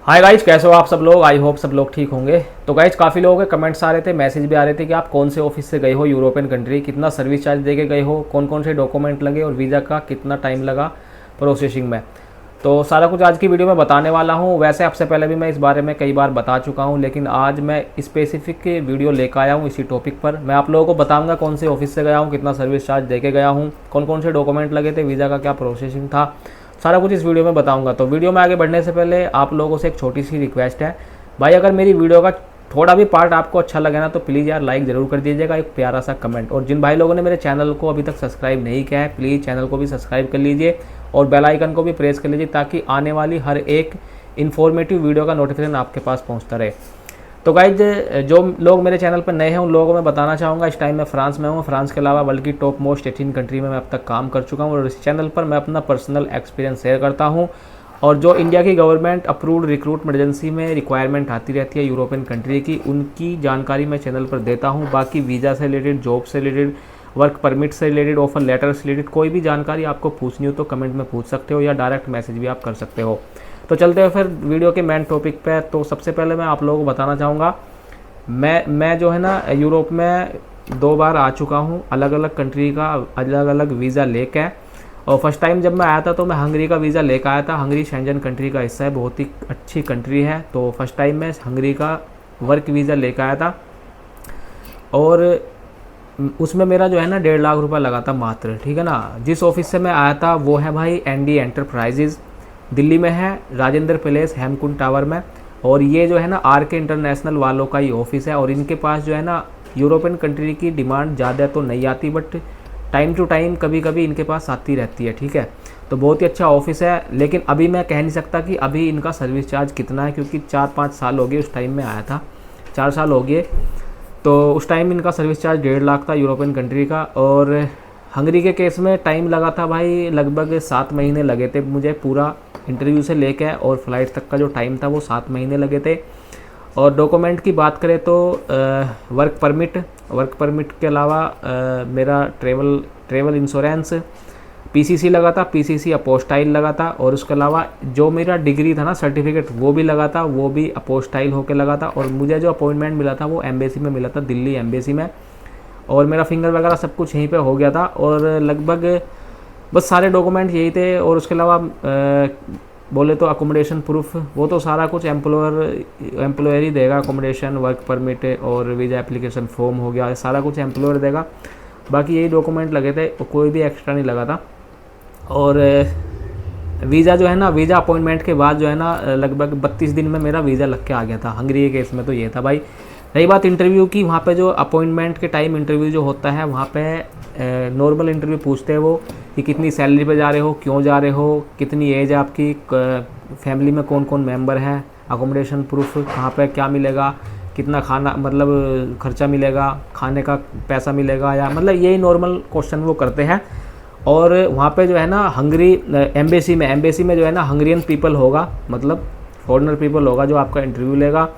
Hi guys, कैसे हो आप सब लोग। आई होप सब लोग ठीक होंगे। तो गाइज काफ़ी लोगों के कमेंट्स आ रहे थे, मैसेज भी आ रहे थे कि आप कौन से ऑफिस से गए हो यूरोपियन कंट्री, कितना सर्विस चार्ज दे के गए हो, कौन कौन से डॉक्यूमेंट लगे और वीज़ा का कितना टाइम लगा प्रोसेसिंग में। तो सारा कुछ आज की वीडियो में बताने वाला हूँ। वैसे आपसे पहले भी मैं इस बारे में कई बार बता चुका हूँ, लेकिन आज मैं स्पेसिफिक वीडियो लेकर आया हूँ इसी टॉपिक पर। मैं आप लोगों को बताऊँगा कौन से ऑफिस से गया हूँ, कितना सर्विस चार्ज दे के गया हूँ, कौन कौन से डॉक्यूमेंट लगे थे, वीज़ा का क्या प्रोसेसिंग था, सारा कुछ इस वीडियो में बताऊंगा। तो वीडियो में आगे बढ़ने से पहले आप लोगों से एक छोटी सी रिक्वेस्ट है भाई, अगर मेरी वीडियो का थोड़ा भी पार्ट आपको अच्छा लगे ना तो प्लीज़ यार लाइक ज़रूर कर दीजिएगा, एक प्यारा सा कमेंट। और जिन भाई लोगों ने मेरे चैनल को अभी तक सब्सक्राइब नहीं किया है, प्लीज़ चैनल को भी सब्सक्राइब कर लीजिए और बेल आइकन को भी प्रेस कर लीजिए, ताकि आने वाली हर एक इन्फॉर्मेटिव वीडियो का नोटिफिकेशन आपके पास पहुँचता रहे। तो गाइज, जो लोग मेरे चैनल पर नए हैं उन लोगों को मैं बताना चाहूँगा, इस टाइम मैं फ्रांस में हूँ। फ्रांस के अलावा वर्ल्ड की टॉप मोस्ट 18 कंट्री में मैं अब तक काम कर चुका हूँ और इस चैनल पर मैं अपना पर्सनल एक्सपीरियंस शेयर करता हूँ। और जो इंडिया की गवर्नमेंट अप्रूव्ड रिक्रूटमेंट एजेंसी में रिक्वायरमेंट आती रहती है यूरोपियन कंट्री की, उनकी जानकारी मैं चैनल पर देता हूँ। बाकी वीज़ा से रिलेटेड, जॉब से रिलेटेड, वर्क परमिट से रिलेटेड, ऑफर लेटर से रिलेटेड कोई भी जानकारी आपको पूछनी हो तो कमेंट में पूछ सकते हो या डायरेक्ट मैसेज भी आप कर सकते हो। तो चलते हैं फिर वीडियो के मेन टॉपिक पे। तो सबसे पहले मैं आप लोगों को बताना चाहूँगा, मैं जो है ना यूरोप में 2 बार आ चुका हूँ, अलग अलग कंट्री का अलग अलग वीज़ा लेके। और फर्स्ट टाइम जब मैं आया था तो मैं हंगरी का वीज़ा लेकर आया था। हंगरी शेंजन कंट्री का हिस्सा है, बहुत ही अच्छी कंट्री है। तो फर्स्ट टाइम मैं हंगरी का वर्क वीज़ा लेकर आया था और उसमें मेरा जो है ना 1.5 लाख रुपया लगा था मात्र, ठीक है ना। जिस ऑफिस से मैं आया था वो है भाई एनडी एंटरप्राइजेज़, दिल्ली में है, राजेंद्र पैलेस हेमकुंड टावर में। और ये जो है ना आरके इंटरनेशनल वालों का ही ऑफिस है। और इनके पास जो है ना यूरोपियन कंट्री की डिमांड ज़्यादा तो नहीं आती, बट टाइम टू टाइम कभी कभी इनके पास आती रहती है, ठीक है। तो बहुत ही अच्छा ऑफिस है, लेकिन अभी मैं कह नहीं सकता कि अभी इनका सर्विस चार्ज कितना है, क्योंकि 4-5 साल हो गए उस टाइम में आया था, 4 साल हो गए। तो उस टाइम इनका सर्विस चार्ज 1.5 लाख था यूरोपियन कंट्री का। और हंगरी के केस में टाइम लगा था भाई, लगभग 7 महीने लगे थे मुझे, पूरा इंटरव्यू से लेके और फ्लाइट तक का जो टाइम था वो 7 महीने लगे थे। और डॉक्यूमेंट की बात करें तो वर्क परमिट के अलावा मेरा ट्रेवल इंश्योरेंस, पीसीसी लगा था, पीसीसी अपोस्टाइल लगा था। और उसके अलावा जो मेरा डिग्री था ना, सर्टिफिकेट, वो भी लगा था, वो भी अपोस्टाइल होकर लगा था। और मुझे जो अपॉइंटमेंट मिला था वो एम्बेसी में मिला था, दिल्ली एम्बेसी में। और मेरा फिंगर वगैरह सब कुछ यहीं पे हो गया था। और लगभग बस सारे डॉक्यूमेंट यही थे। और उसके अलावा बोले तो अकोमोडेशन प्रूफ, वो तो सारा कुछ एम्प्लॉयर ही देगा, अकोमोडेशन, वर्क परमिट और वीज़ा एप्लीकेशन फॉर्म हो गया, सारा कुछ एम्प्लॉयर देगा। बाकी यही डॉक्यूमेंट लगे थे, कोई भी एक्स्ट्रा नहीं लगा था। और वीज़ा जो है ना, वीज़ा अपॉइंटमेंट के बाद जो है ना लगभग 32 दिन में मेरा वीज़ा लग के आ गया था। हंगरी के केस में तो ये था भाई। रही बात इंटरव्यू की, वहाँ पे जो अपॉइंटमेंट के टाइम इंटरव्यू जो होता है, वहाँ पे नॉर्मल इंटरव्यू पूछते हैं वो कि कितनी सैलरी पे जा रहे हो, क्यों जा रहे हो, कितनी एज है आपकी, फैमिली में कौन कौन मेंबर हैं, अकोमोडेशन प्रूफ कहाँ पे क्या मिलेगा, कितना खाना मतलब खर्चा मिलेगा, खाने का पैसा मिलेगा, या मतलब यही नॉर्मल क्वेश्चन वो करते हैं। और वहाँ पे जो है ना हंगरी एम्बेसी में जो है ना हंगरियन पीपल होगा, मतलब फॉरेनर पीपल होगा जो आपका इंटरव्यू लेगा।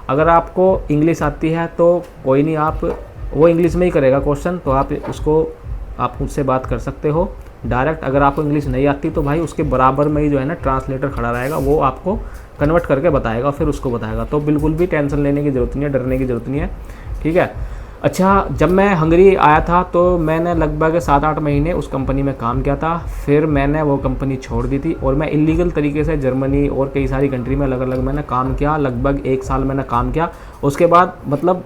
अगर आपको इंग्लिश आती है तो कोई नहीं, आप वो इंग्लिश में ही करेगा क्वेश्चन, तो आप मुझसे बात कर सकते हो डायरेक्ट। अगर आपको इंग्लिश नहीं आती तो भाई उसके बराबर में ही जो है ना ट्रांसलेटर खड़ा रहेगा, वो आपको कन्वर्ट करके बताएगा, फिर उसको बताएगा। तो बिल्कुल भी टेंशन लेने की ज़रूरत नहीं है, डरने की ज़रूरत नहीं है, ठीक है। अच्छा, जब मैं हंगरी आया था तो मैंने लगभग 7-8 महीने उस कंपनी में काम किया था। फिर मैंने वो कंपनी छोड़ दी थी और मैं इलीगल तरीके से जर्मनी और कई सारी कंट्री में अलग अलग मैंने काम किया। लगभग 1 साल मैंने काम किया। उसके बाद मतलब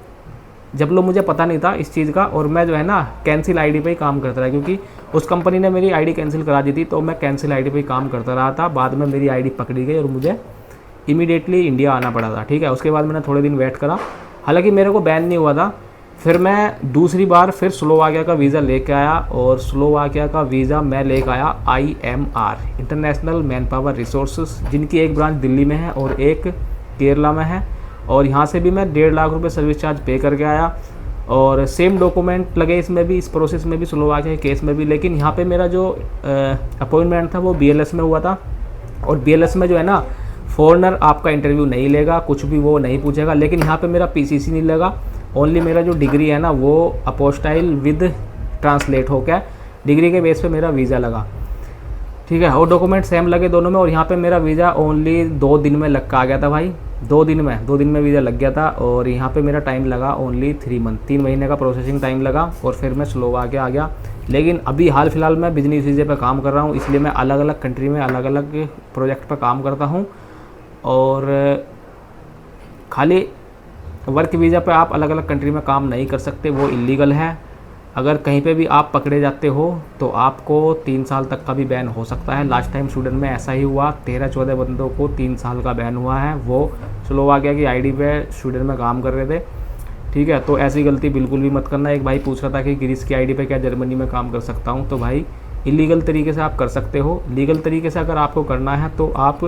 जब लोग, मुझे पता नहीं था इस चीज़ का, और मैं जो है ना कैंसिल आईडी पे ही काम करता रहा, क्योंकि उस कंपनी ने मेरी आईडी कैंसिल करा दी थी। तो मैं कैंसिल आईडी पे ही काम करता रहा था। बाद में मेरी आईडी पकड़ी गई और मुझे इमीडिएटली इंडिया आना पड़ा था, ठीक है। उसके बाद मैंने थोड़े दिन वेट करा, हालांकि मेरे को बैन नहीं हुआ था। फिर मैं दूसरी बार फिर स्लोवाकिया का वीज़ा लेके आया, और स्लोवाकिया का वीज़ा मैं लेके आया IMR, international man power resources, जिनकी एक ब्रांच दिल्ली में है और एक केरला में है। और यहाँ से भी मैं 1.5 लाख रुपये सर्विस चार्ज पे करके आया। और सेम डॉक्यूमेंट लगे इसमें भी, इस प्रोसेस में भी, स्लोवाकिया के केस में भी। लेकिन यहाँ पे मेरा जो अपॉइंटमेंट था वो BLS में हुआ था। और BLS में जो है ना फॉरेनर आपका इंटरव्यू नहीं लेगा, कुछ भी वो नहीं पूछेगा। लेकिन यहाँ पे मेरा PCC नहीं लगा, ओनली मेरा जो डिग्री है ना वो अपोस्टाइल विद ट्रांसलेट हो गया, डिग्री के बेस पे मेरा वीज़ा लगा, ठीक है, और डॉक्यूमेंट सेम लगे दोनों में। और यहाँ पे मेरा वीज़ा ओनली 2 दिन में लग के आ गया था भाई, 2 दिन में वीज़ा लग गया था। और यहाँ पे मेरा टाइम लगा ओनली 3 मंथ, 3 महीने का प्रोसेसिंग टाइम लगा, और फिर मैं स्लोवाकिया आ गया। लेकिन अभी हाल फिलहाल मैं बिजनेस वीज़े पे काम कर रहा हूँ, इसलिए मैं अलग अलग कंट्री में अलग अलग प्रोजेक्ट पर काम करता हूँ। और खाली वर्क वीज़ा पे आप अलग अलग कंट्री में काम नहीं कर सकते, वो इलीगल है। अगर कहीं पे भी आप पकड़े जाते हो तो आपको 3 साल तक का भी बैन हो सकता है। लास्ट टाइम स्वीडन में ऐसा ही हुआ, 13-14 बंदों को 3 साल का बैन हुआ है। वो स्लोवाकिया की आईडी पे स्वीडन में काम कर रहे थे। ठीक है, तो ऐसी गलती बिल्कुल भी मत करना। एक भाई पूछ रहा था कि ग्रीस की आईडी पे क्या जर्मनी में काम कर सकता हूँ, तो भाई इलीगल तरीके से आप कर सकते हो। लीगल तरीके से अगर आपको करना है तो आप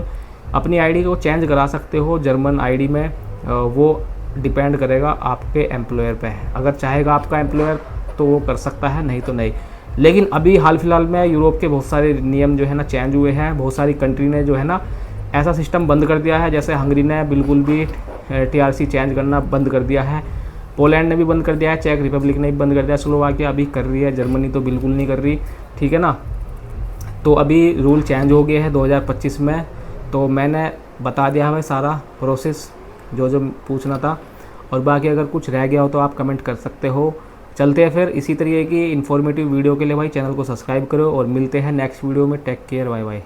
अपनी आईडी को चेंज करा सकते हो जर्मन आईडी में। वो डिपेंड करेगा आपके एम्प्लॉयर पे। अगर चाहेगा आपका एम्प्लॉयर तो वो कर सकता है, नहीं तो नहीं। लेकिन अभी हाल फिलहाल में यूरोप के बहुत सारे नियम जो है ना चेंज हुए हैं। बहुत सारी कंट्री ने जो है ना ऐसा सिस्टम बंद कर दिया है। जैसे हंगरी ने बिल्कुल भी TRC चेंज करना बंद कर दिया है, पोलैंड ने भी बंद कर दिया है, चेक रिपब्लिक ने भी बंद कर दिया, स्लोवाकिया अभी कर रही है, जर्मनी तो बिल्कुल नहीं कर रही। ठीक है ना, तो अभी रूल चेंज हो गए हैं 2025 में। तो मैंने बता दिया है भाई सारा प्रोसेस जो जो पूछना था। और बाकी अगर कुछ रह गया हो तो आप कमेंट कर सकते हो। चलते हैं फिर इसी तरीके की इन्फॉर्मेटिव वीडियो के लिए भाई चैनल को सब्सक्राइब करो, और मिलते हैं नेक्स्ट वीडियो में। Take care, bye bye.